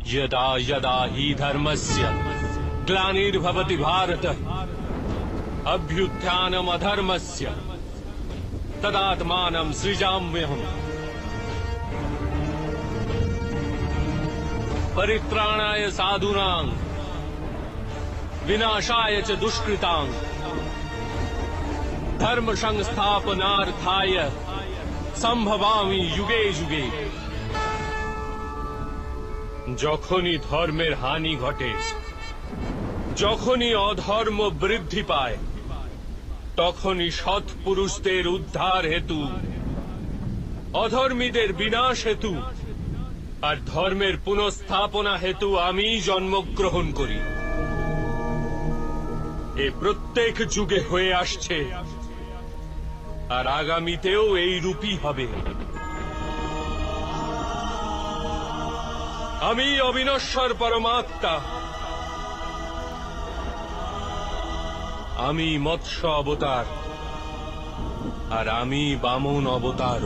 यदा यदा हि धर्मस्य ग्लानिर्भवति भारत अभ्युत्थानमधर्मस्य तदात्मानं सृजाम्यहम् परित्राणाय साधूनां विनाशाय च दुष्कृतां धर्म संस्थापनार्थाय संभवामि युगे युगे। যখনই ধর্মের হানি ঘটে, যখনই অধর্ম বৃদ্ধি পায়, তখনই সৎ পুরুষদের উদ্ধার হেতু, অধর্মীদের বিনাশ হেতু আর ধর্মের পুনঃস্থাপনা হেতু আমি জন্মগ্রহণ করি। এ প্রত্যেক যুগে হয়ে আসছে আর আগামীতেও এই রূপই হবে। আমি অবিনশ্বর পরমাত্মা, আমি মৎস্য অবতার আর আমি বামন অবতার।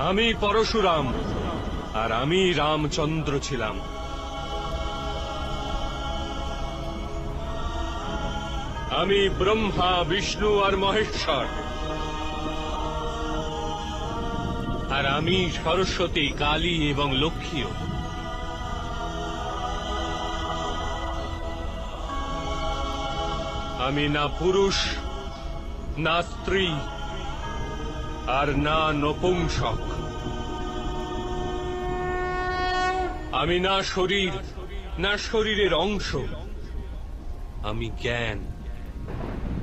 আমি পরশুরাম আর আমি রামচন্দ্র ছিলাম। আমি ব্রহ্মা বিষ্ণু আর মহেশ্বর, আর আমি সরস্বতী কালী এবং লক্ষ্মীও। আমি না পুরুষ, না স্ত্রী, আর না নপুংসক। আমি না শরীর, না শরীরের অংশ। আমি জ্ঞান,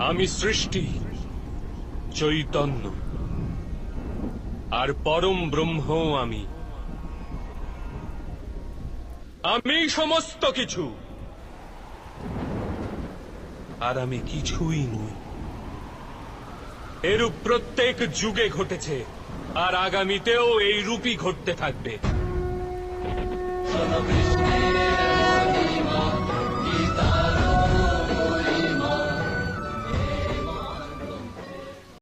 আমি সৃষ্টি, চৈতন্য আর পরম ব্রহ্ম। আমি আমি সমস্ত কিছু আর আমি কিছুই নই। এরূপ প্রত্যেক যুগে ঘটেছে আর আগামীতেও এই রূপই ঘটতে থাকবে।